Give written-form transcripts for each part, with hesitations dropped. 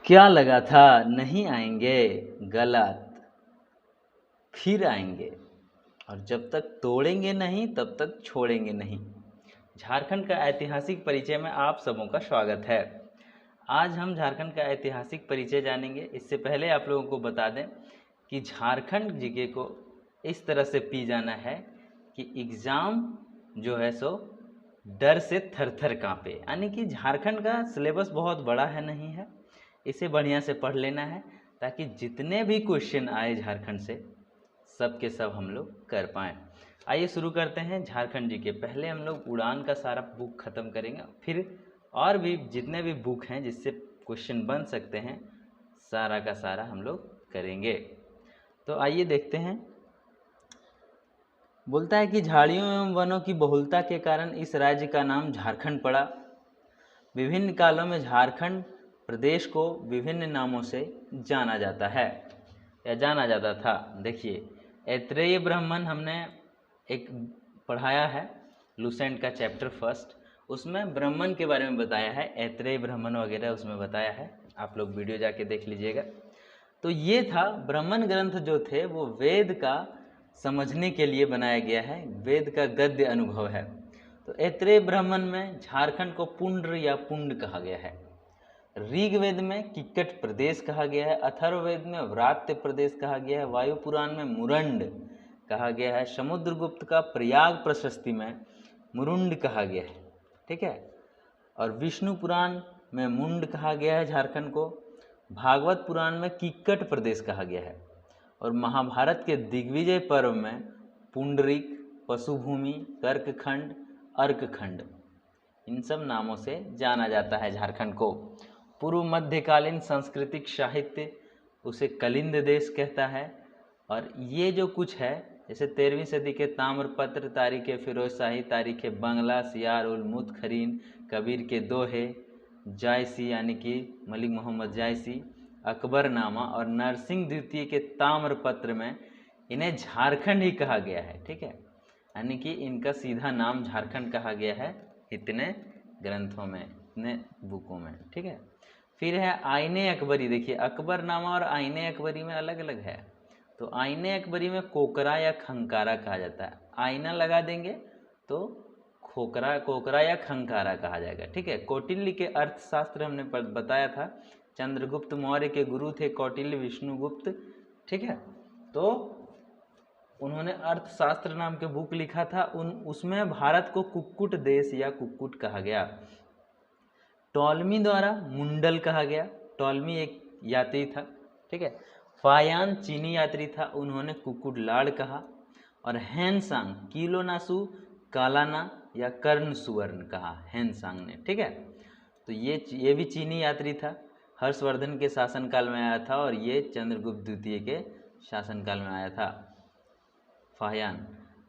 क्या लगा था नहीं आएंगे, गलत, फिर आएंगे, और जब तक तोड़ेंगे नहीं तब तक छोड़ेंगे नहीं। झारखंड का ऐतिहासिक परिचय में आप सबों का स्वागत है। आज हम झारखंड का ऐतिहासिक परिचय जानेंगे। इससे पहले आप लोगों को बता दें कि झारखंड जीके को इस तरह से पी जाना है कि एग्ज़ाम जो है सो डर से थर थर काँपे। यानी कि झारखंड का सिलेबस बहुत बड़ा है नहीं है, इसे बढ़िया से पढ़ लेना है ताकि जितने भी क्वेश्चन आए झारखंड से सब के सब हम लोग कर पाएँ। आइए शुरू करते हैं झारखंड जी के। पहले हम लोग उड़ान का सारा बुक ख़त्म करेंगे, फिर और भी जितने भी बुक हैं जिससे क्वेश्चन बन सकते हैं सारा का सारा हम लोग करेंगे। तो आइए देखते हैं। बोलता है कि झाड़ियों एवं वनों की बहुलता के कारण इस राज्य का नाम झारखंड पड़ा। विभिन्न कालों में झारखंड प्रदेश को विभिन्न नामों से जाना जाता है या जाना जाता था। देखिए, ऐत्रेय ब्राह्मण हमने एक पढ़ाया है, लूसेंट का चैप्टर फर्स्ट, उसमें ब्राह्मण के बारे में बताया है, ऐत्रेय ब्राह्मण वगैरह उसमें बताया है, आप लोग वीडियो जाके देख लीजिएगा। तो ये था ब्राह्मण ग्रंथ जो थे वो वेद का समझने के लिए बनाया गया है, वेद का गद्य अनुभव है। तो ऐत्रेय ब्राह्मण में झारखंड को पुंड्र या पुंड कहा गया है, ऋग्वेद में किक्कट प्रदेश कहा गया है, अथर्ववेद में व्रात्य प्रदेश कहा गया है, वायु पुराण में मुरंड कहा गया है, समुद्रगुप्त का प्रयाग प्रशस्ति में मुरुंड कहा गया है, ठीक है, और विष्णु पुराण में मुंड कहा गया है झारखंड को, भागवत पुराण में किक्कट प्रदेश कहा गया है, और महाभारत के दिग्विजय पर्व में पुंडरिक, पशुभूमि, कर्कखंड, अर्कखंड, इन सब नामों से जाना जाता है झारखंड को। पूर्व मध्यकालीन सांस्कृतिक साहित्य उसे कलिंद देश कहता है। और ये जो कुछ है, जैसे 13वीं सदी के ताम्रपत्र, तारीख फिरोज शाही, तारीख बंगला, सियार उल मुतखरीन, कबीर के दोहे, जायसी यानी कि मलिक मोहम्मद जायसी, अकबरनामा और नरसिंह द्वितीय के ताम्रपत्र में इन्हें झारखंड ही कहा गया है, ठीक है, यानी कि इनका सीधा नाम झारखंड कहा गया है इतने ग्रंथों में, इतने बुकों में, ठीक है। फिर है आईने अकबरी। देखिए, अकबरनामा और आईने अकबरी में अलग अलग है। तो आईने अकबरी में कोकरा या खंकारा कहा जाता है, आईना लगा देंगे तो कोकरा या खंकारा कहा जाएगा, ठीक है। कौटिल्य के अर्थशास्त्र हमने बताया था, चंद्रगुप्त मौर्य के गुरु थे कौटिल्य विष्णुगुप्त, ठीक है। तो उन्होंने अर्थशास्त्र नाम के बुक लिखा था, उसमें भारत को कुक्कुट देश या कुक्कुट कहा गया। टॉलमी द्वारा मुंडल कहा गया, टॉलमी एक यात्री था, ठीक है। फायान चीनी यात्री था, उन्होंने कुक्कुट लाड़ कहा। और हैनसांग किलोनासु कालाना या कर्ण सुवर्ण कहा हैनसांग ने, ठीक है। तो ये भी चीनी यात्री था, हर्षवर्धन के शासनकाल में आया था, और ये चंद्रगुप्त द्वितीय के शासनकाल में आया था फायान।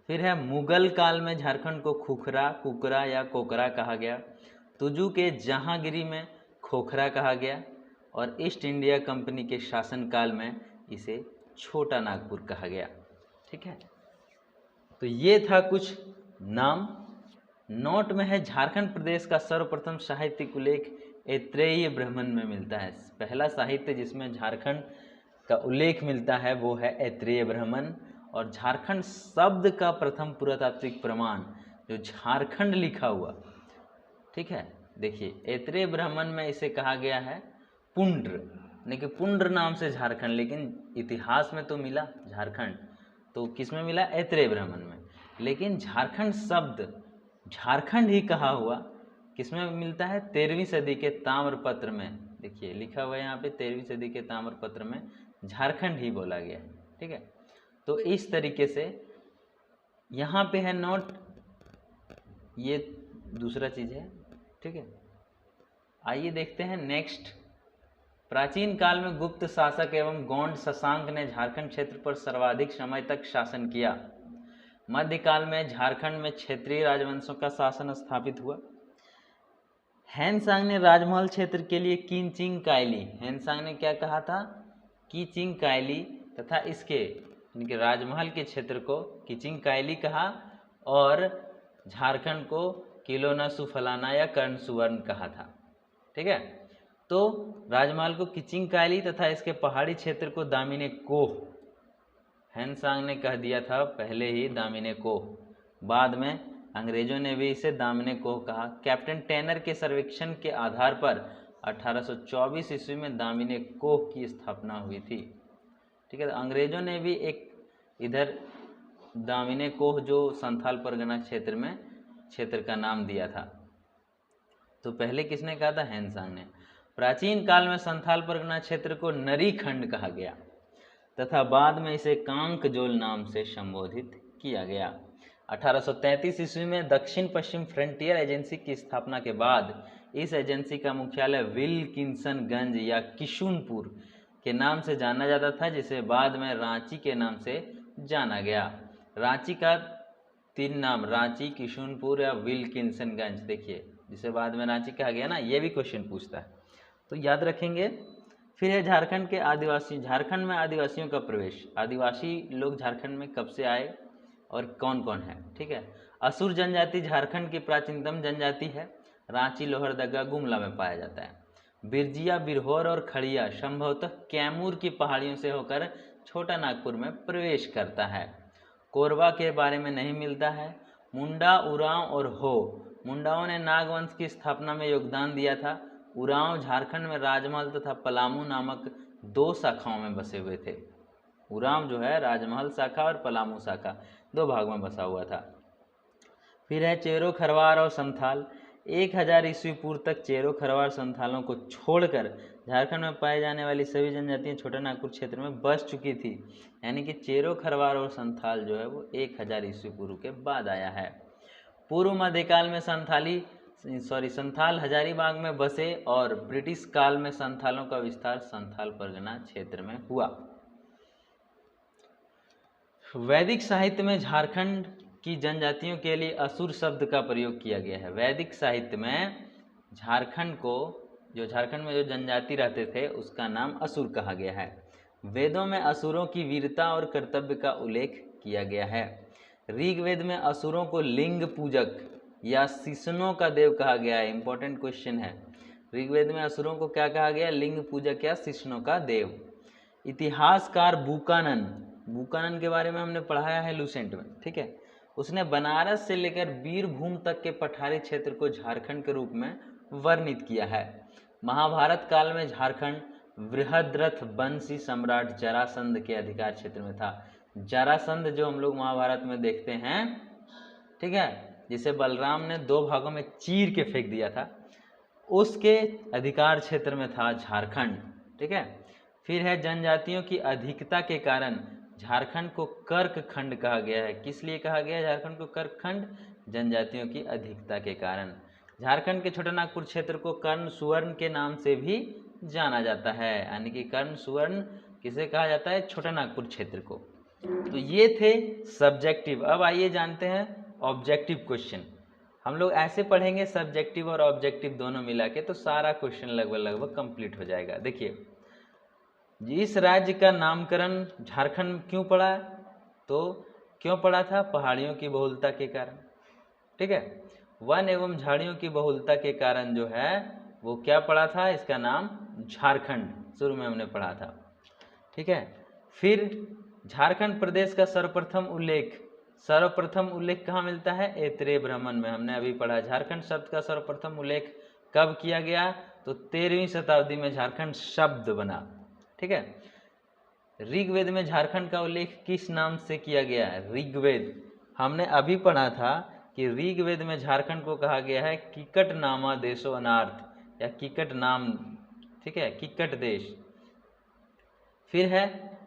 फिर है मुगल काल में झारखंड को खुखरा, कुकरा या कोकरा कहा गया। तुजू के जहांगीरी में खोखरा कहा गया, और ईस्ट इंडिया कंपनी के शासनकाल में इसे छोटा नागपुर कहा गया, ठीक है। तो ये था कुछ नाम। नोट में है झारखंड प्रदेश का सर्वप्रथम साहित्यिक उल्लेख ऐत्रेय ब्राह्मण में मिलता है। पहला साहित्य जिसमें झारखंड का उल्लेख मिलता है वो है ऐत्रेय ब्राह्मण। और झारखंड शब्द का प्रथम पुरातात्विक प्रमाण जो झारखंड लिखा हुआ, ठीक है, देखिए ऐत्रेय ब्राह्मण में इसे कहा गया है पुंड्र, यानी कि पुंड्र नाम से झारखंड, लेकिन इतिहास में तो मिला झारखंड, तो किस में मिला? ऐत्रेय ब्राह्मण में। लेकिन झारखंड शब्द झारखंड ही कहा हुआ किस में मिलता है? 13वीं सदी के ताम्रपत्र में। देखिए लिखा हुआ है यहाँ पे 13वीं सदी के ताम्रपत्र में झारखंड ही बोला गया है, ठीक है। तो इस तरीके से यहाँ पे है नोट, ये दूसरा चीज़ है, ठीक है। आइए देखते हैं नेक्स्ट। प्राचीन काल में गुप्त शासक एवं गौंड शशांक ने झारखंड क्षेत्र पर सर्वाधिक समय तक शासन किया। मध्यकाल में झारखंड में क्षेत्रीय राजवंशों का शासन स्थापित हुआ। हैनसांग ने राजमहल क्षेत्र के लिए किंचिंग कायली, हैनसांग ने क्या कहा था? किचिंग कायली, तथा इसके इनके राजमहल के क्षेत्र को किचिंग कायली कहा, और झारखंड को किलोना सुफलाना या कर्ण सुवर्ण कहा था, ठीक है। तो राजमहल को किचिंग कायली तथा इसके पहाड़ी क्षेत्र को दामिने कोह, हेनसांग ने कह दिया था पहले ही दामिने कोह, बाद में अंग्रेजों ने भी इसे दामिने कोह कहा। कैप्टन टेनर के सर्वेक्षण के आधार पर 1824 ईस्वी में दामिने कोह की स्थापना हुई थी। ठीक है, तो अंग्रेजों ने भी एक इधर दामिने कोह जो संथाल परगना क्षेत्र में क्षेत्र का नाम दिया था, तो पहले किसने कहा था? हेनसांग ने। प्राचीन काल में संथाल परगना क्षेत्र को नरी खंड कहा गया तथा बाद में इसे कांकजोल नाम से संबोधित किया गया। 1833 ईस्वी में दक्षिण पश्चिम फ्रंटियर एजेंसी की स्थापना के बाद इस एजेंसी का मुख्यालय विल्किंसनगंज या किशुनपुर के नाम से जाना जाता था, जिसे बाद में रांची के नाम से जाना गया। रांची का 3 नाम, रांची, किशुनपुर या विल्किंसनगंज, देखिए जिसे बाद में रांची कहा गया ना, ये भी क्वेश्चन पूछता है तो याद रखेंगे। फिर है झारखंड के आदिवासी। झारखंड में आदिवासियों का प्रवेश। आदिवासी लोग झारखंड में कब से आए और कौन कौन है? ठीक है, असुर जनजाति झारखंड की प्राचीनतम जनजाति है। रांची, लोहरदगा, गुमला में पाया जाता है। बिरजिया, बिरहोर और खड़िया संभवतः कैमूर की पहाड़ियों से होकर छोटा नागपुर में प्रवेश करता है। कोरबा के बारे में नहीं मिलता है। मुंडा, उरांव और हो, मुंडाओं ने नागवंश की स्थापना में योगदान दिया था। उरांव झारखंड में राजमहल तथा पलामू नामक 2 शाखाओं में बसे हुए थे। उरांव जो है राजमहल शाखा और पलामू शाखा 2 भाग में बसा हुआ था। फिर है चेरो, खरवार और संथाल। 1000 ईस्वी पूर्व तक चेरो, खरवार, संथालों को छोड़कर झारखंड में पाई जाने वाली सभी जनजातियां छोटा नागपुर क्षेत्र में बस चुकी थी। यानी कि चेरो, खरवार और संथाल जो है वो 1000 ईस्वी पूर्व के बाद आया है। पूर्व मध्यकाल में संथाल हजारीबाग में बसे और ब्रिटिश काल में संथालों का विस्तार संथाल परगना क्षेत्र में हुआ। वैदिक साहित्य में झारखंड की जनजातियों के लिए असुर शब्द का प्रयोग किया गया है। वैदिक साहित्य में झारखंड को, जो झारखंड में जो जनजाति रहते थे, उसका नाम असुर कहा गया है। वेदों में असुरों की वीरता और कर्तव्य का उल्लेख किया गया है। ऋग्वेद में असुरों को लिंग पूजक या शिष्णों का देव कहा गया है। इंपॉर्टेंट क्वेश्चन है। ऋग्वेद में असुरों को क्या कहा गया? लिंग पूजक या शिष्णों का देव। इतिहासकार बुकानन के बारे में हमने पढ़ाया है लूसेंट में, ठीक है। उसने बनारस से लेकर बीरभूम तक के पठारी क्षेत्र को झारखंड के रूप में वर्णित किया है। महाभारत काल में झारखंड बृहद्रथ वंशी सम्राट जरासंध के अधिकार क्षेत्र में था। जरासंध जो हम लोग महाभारत में देखते हैं, ठीक है, जिसे बलराम ने 2 भागों में चीर के फेंक दिया था, उसके अधिकार क्षेत्र में था झारखंड, ठीक है। फिर है जनजातियों की अधिकता के कारण झारखंड को कर्क खंड कहा गया है। किस लिए कहा गया है झारखंड को कर्क खंड? जनजातियों की अधिकता के कारण। झारखंड के छोटा नागपुर क्षेत्र को कर्ण सुवर्ण के नाम से भी जाना जाता है। यानी कि कर्ण सुवर्ण किसे कहा जाता है? छोटा नागपुर क्षेत्र को। तो ये थे सब्जेक्टिव। अब आइए जानते हैं ऑब्जेक्टिव क्वेश्चन। हम लोग ऐसे पढ़ेंगे सब्जेक्टिव और ऑब्जेक्टिव दोनों मिला के, तो सारा क्वेश्चन लगभग कंप्लीट हो जाएगा। देखिए, इस राज्य का नामकरण झारखंड क्यों पड़ा? तो क्यों पड़ा था? पहाड़ियों की बहुलता के कारण, ठीक है। वन एवं झाड़ियों की बहुलता के कारण जो है वो क्या पड़ा था? इसका नाम झारखंड शुरू में हमने पढ़ा था, ठीक है। फिर झारखंड प्रदेश का सर्वप्रथम उल्लेख कहाँ मिलता है? ऐतरेय ब्राह्मण में हमने अभी पढ़ा। झारखंड शब्द का सर्वप्रथम उल्लेख कब किया गया? तो 13वीं शताब्दी में झारखंड शब्द बना, ठीक है। ऋग्वेद में झारखंड का उल्लेख किस नाम से किया गया है? ऋग्वेद हमने अभी पढ़ा था कि ऋग्वेद में झारखंड को कहा गया है किकट नामा देशो अनार्थ, या किकट नाम, ठीक है, किकट देश। फिर है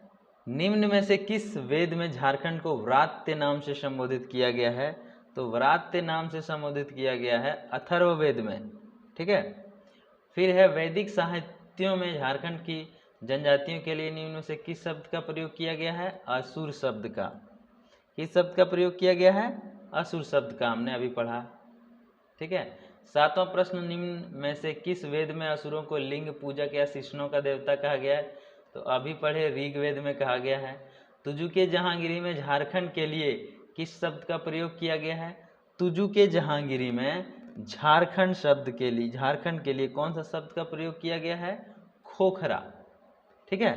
निम्न में से किस वेद में झारखंड को व्रात्य नाम से संबोधित किया गया है? तो व्रात्य नाम से संबोधित किया गया है अथर्ववेद में, ठीक है। फिर है वैदिक साहित्यों में झारखंड की जनजातियों के लिए निम्न में से किस शब्द का प्रयोग किया गया है? असुर शब्द का। किस शब्द का प्रयोग किया गया है? असुर शब्द का, हमने अभी पढ़ा, ठीक है। 7वां प्रश्न, निम्न में से किस वेद में असुरों को लिंग पूजक या शिष्णों का देवता कहा गया है? तो अभी पढ़े ऋग्वेद में कहा गया है। तुजुके जहांगीरी में झारखंड के लिए किस शब्द का प्रयोग किया गया है? तुजुके जहांगीरी में झारखंड शब्द के लिए, झारखंड के लिए कौन सा शब्द का प्रयोग किया गया है? खोखरा। ठीक है।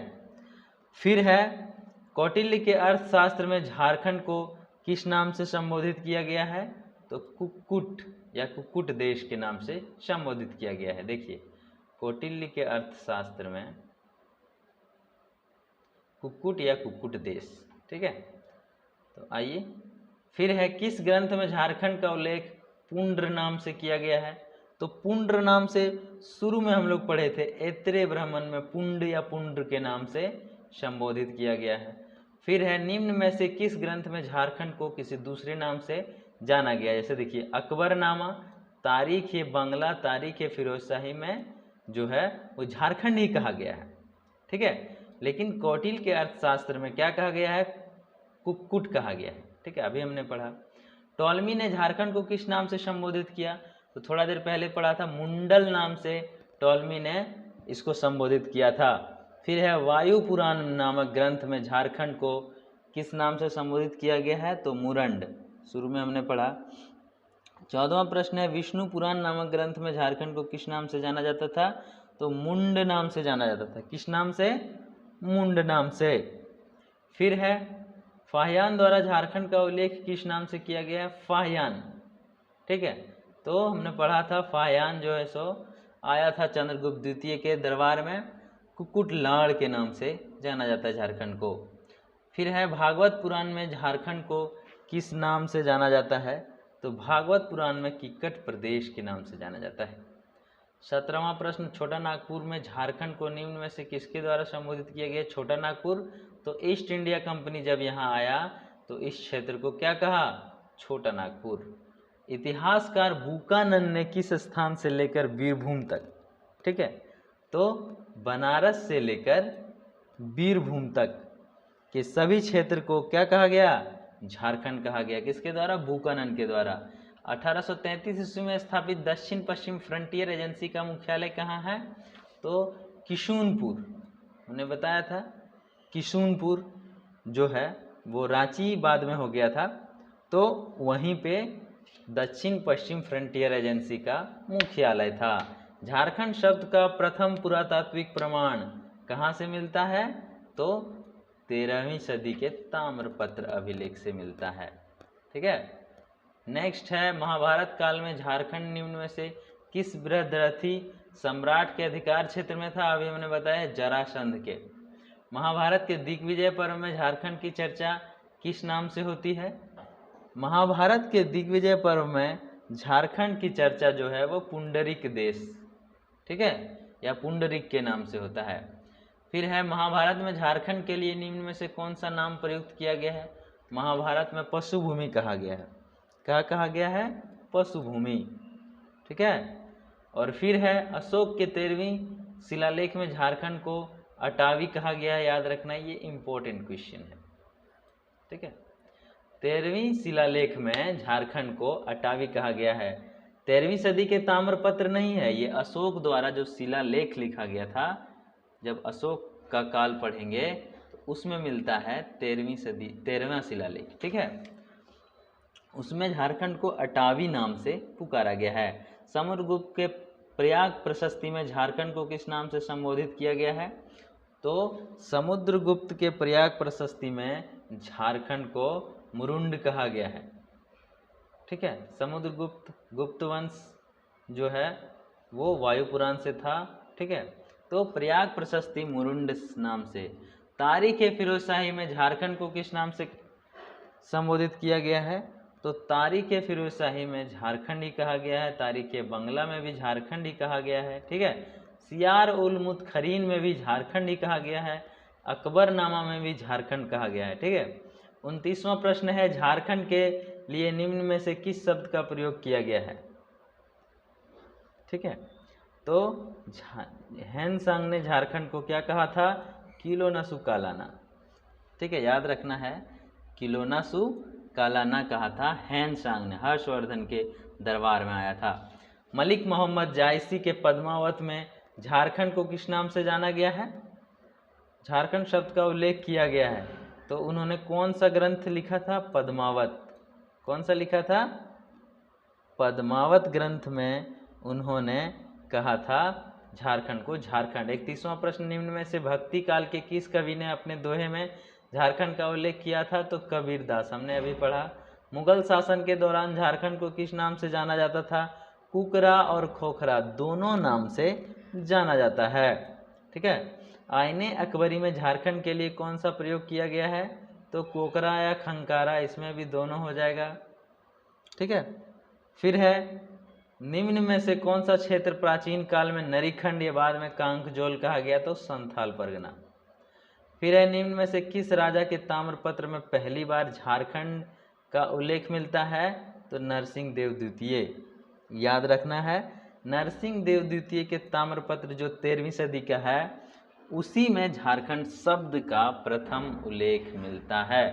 फिर है कौटिल्य के अर्थशास्त्र में झारखंड को किस नाम से संबोधित किया गया है? तो कुक्कुट या कुक्कुट देश के नाम से संबोधित किया गया है। देखिए कौटिल्य के अर्थशास्त्र में कुक्कुट या कुक्कुट देश। ठीक है। तो आइए फिर है किस ग्रंथ में झारखंड का उल्लेख पुंड्र नाम से किया गया है? तो पुंड्र नाम से शुरू में हम लोग पढ़े थे, ऐत्रेय ब्राह्मण में पुंड या पुंड्र के नाम से संबोधित किया गया है। फिर है निम्न में से किस ग्रंथ में झारखंड को किसी दूसरे नाम से जाना गया? जैसे देखिए अकबरनामा, तारीख ए बंगला, तारीख ए फिरोजशाही में जो है वो झारखंड ही कहा गया है। ठीक है। लेकिन कौटिल्य के अर्थशास्त्र में क्या कहा गया है? कुक्कुट कहा गया है। ठीक है, अभी हमने पढ़ा। टॉलमी ने झारखंड को किस नाम से संबोधित किया? तो थोड़ा देर पहले पढ़ा था, मुंडल नाम से टॉलमी ने इसको संबोधित किया था। फिर है वायु पुराण नामक ग्रंथ में झारखंड को किस नाम से संबोधित किया गया है? तो मुरंड, शुरू में हमने पढ़ा। 14वां प्रश्न है विष्णु पुराण नामक ग्रंथ में झारखंड को किस नाम से जाना जाता था? तो मुंड नाम से जाना जाता था। किस नाम से? मुंड नाम से। फिर है फाहियान द्वारा झारखंड का उल्लेख किस नाम से किया गया है? फाहियान। ठीक है। तो हमने पढ़ा था फाहियान जो है सो आया था चंद्रगुप्त द्वितीय के दरबार में, कुक्कुट लाड़ के नाम से जाना जाता है झारखंड को। फिर है भागवत पुराण में झारखंड को किस नाम से जाना जाता है? तो भागवत पुराण में किक्कट प्रदेश के नाम से जाना जाता है। 17वां प्रश्न छोटा नागपुर में झारखंड को निम्न में से किसके द्वारा संबोधित किया गया? छोटा नागपुर। तो ईस्ट इंडिया कंपनी जब यहाँ आया तो इस क्षेत्र को क्या कहा? छोटा नागपुर। इतिहासकार बुकानन ने किस स्थान से लेकर बीरभूम तक, ठीक है, तो बनारस से लेकर बीरभूम तक के सभी क्षेत्र को क्या कहा गया? झारखंड कहा गया। किसके द्वारा? बुकानन के द्वारा। 1833 ईस्वी में स्थापित दक्षिण पश्चिम फ्रंटियर एजेंसी का मुख्यालय कहाँ है? तो किशुनपुर। हमने बताया था किशुनपुर जो है वो रांची बाद में हो गया था, तो वहीं पे दक्षिण पश्चिम फ्रंटियर एजेंसी का मुख्यालय था। झारखंड शब्द का प्रथम पुरातात्विक प्रमाण कहाँ से मिलता है? तो 13वीं सदी के ताम्रपत्र अभिलेख से मिलता है। ठीक है। नेक्स्ट है महाभारत काल में झारखंड निम्न में से किस बृहद्रथी सम्राट के अधिकार क्षेत्र में था? अभी हमने बताया जरासंध के। महाभारत के दिग्विजय पर्व में झारखंड की चर्चा किस नाम से होती है? महाभारत के दिग्विजय पर्व में झारखंड की चर्चा जो है वो पुंडरिक देश, ठीक है, या पुंडरिक के नाम से होता है। फिर है महाभारत में झारखंड के लिए निम्न में से कौन सा नाम प्रयुक्त किया गया है? महाभारत में पशु भूमि कहा गया है। क्या कहा गया है? पशु भूमि। ठीक है। और फिर है अशोक के 13वीं शिलालेख में झारखंड को अटावी कहा गया है। याद रखना, ये इंपॉर्टेंट क्वेश्चन है। ठीक है। 13वीं शिलालेख में झारखंड को अटावी कहा गया है। 13वीं सदी के ताम्रपत्र नहीं है, ये अशोक द्वारा जो शिलालेख लिखा गया था, जब अशोक का काल पढ़ेंगे तो उसमें मिलता है 13वीं सदी 13वां शिलालेख। ठीक है। उसमें झारखंड को अटावी नाम से पुकारा गया है। समुद्रगुप्त के प्रयाग प्रशस्ति में झारखंड को किस नाम से संबोधित किया गया है? तो समुद्रगुप्त के प्रयाग प्रशस्ति में झारखंड को मुरुंड कहा गया है। ठीक है। समुद्रगुप्त गुप्त वंश जो है वो वायुपुराण से था। ठीक है। तो प्रयाग प्रशस्ति मुरुंड नाम से। तारीख ए फिरोजशाही में झारखंड को किस नाम से संबोधित किया गया है? तो तारीख ए फिरोजशाही में झारखंड ही कहा गया है। तारीख ए बंगला में भी झारखंड ही कहा गया है। ठीक है। सियार उल मुतखरीन में भी झारखंड ही कहा गया है। अकबरनामा में भी झारखंड कहा गया है। ठीक है। 29वां प्रश्न है झारखंड के लिए निम्न में से किस शब्द का प्रयोग किया गया है? ठीक है। तो हेनसांग ने झारखंड को क्या कहा था? किलोनासु कालाना। ठीक है, याद रखना है, किलोनासु कालाना कहा था हेनसांग ने, हर्षवर्धन के दरबार में आया था। मलिक मोहम्मद जायसी के पद्मावत में झारखंड को किस नाम से जाना गया है? झारखंड शब्द का उल्लेख किया गया है। तो उन्होंने कौन सा ग्रंथ लिखा था? पद्मावत। कौन सा लिखा था? पद्मावत ग्रंथ में उन्होंने कहा था झारखंड को झारखंड। 31वां प्रश्न, निम्न में से भक्ति काल के किस कवि ने अपने दोहे में झारखंड का उल्लेख किया था? तो कबीरदास, हमने अभी पढ़ा। मुगल शासन के दौरान झारखंड को किस नाम से जाना जाता था? कुकरा और खोखरा दोनों नाम से जाना जाता है। ठीक है। आईने अकबरी में झारखंड के लिए कौन सा प्रयोग किया गया है? तो कोकरा या खंकारा, इसमें भी दोनों हो जाएगा। ठीक है। फिर है, निम्न में से कौन सा क्षेत्र प्राचीन काल में नरीखंड या बाद में कांकजोल कहा गया? तो संथाल परगना। फिर है, निम्न में से किस राजा के ताम्रपत्र में पहली बार झारखंड का उल्लेख मिलता है? तो नरसिंह देव द्वितीय। याद रखना है, नरसिंह देव द्वितीय के ताम्रपत्र जो 13वीं सदी का है, उसी में झारखंड शब्द का प्रथम उल्लेख मिलता है।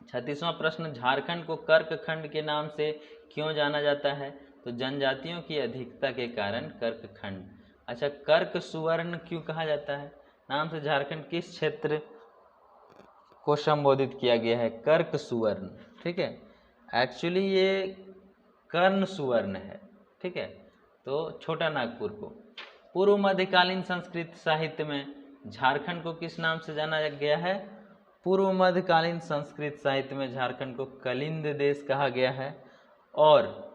36वां प्रश्न, झारखंड को कर्कखंड के नाम से क्यों जाना जाता है? तो जनजातियों की अधिकता के कारण कर्कखंड। अच्छा, कर्क सुवर्ण क्यों कहा जाता है? नाम से झारखंड किस क्षेत्र को संबोधित किया गया है? कर्क सुवर्ण। ठीक है, एक्चुअली ये कर्ण सुवर्ण है। ठीक है, तो छोटा नागपुर को। पूर्व मध्यकालीन संस्कृत साहित्य में झारखंड को किस नाम से जाना गया है? पूर्व मध्यकालीन संस्कृत साहित्य में झारखंड को कलिंद देश कहा गया है। और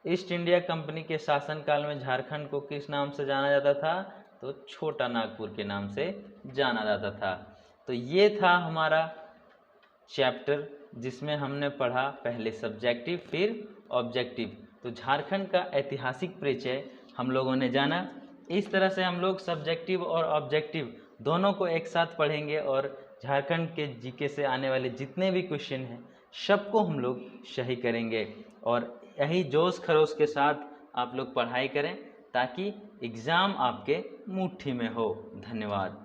ईस्ट इंडिया कंपनी के शासनकाल में झारखंड को किस नाम से जाना जाता था? तो छोटा नागपुर के नाम से जाना जाता था। तो ये था हमारा चैप्टर जिसमें हमने पढ़ा पहले सब्जेक्टिव फिर ऑब्जेक्टिव। तो झारखंड का ऐतिहासिक परिचय हम लोगों ने जाना। इस तरह से हम लोग सब्जेक्टिव और ऑब्जेक्टिव दोनों को एक साथ पढ़ेंगे और झारखंड के जीके से आने वाले जितने भी क्वेश्चन हैं सबको हम लोग सही करेंगे। और यही जोश खरोश के साथ आप लोग पढ़ाई करें ताकि एग्ज़ाम आपके मुट्ठी में हो। धन्यवाद।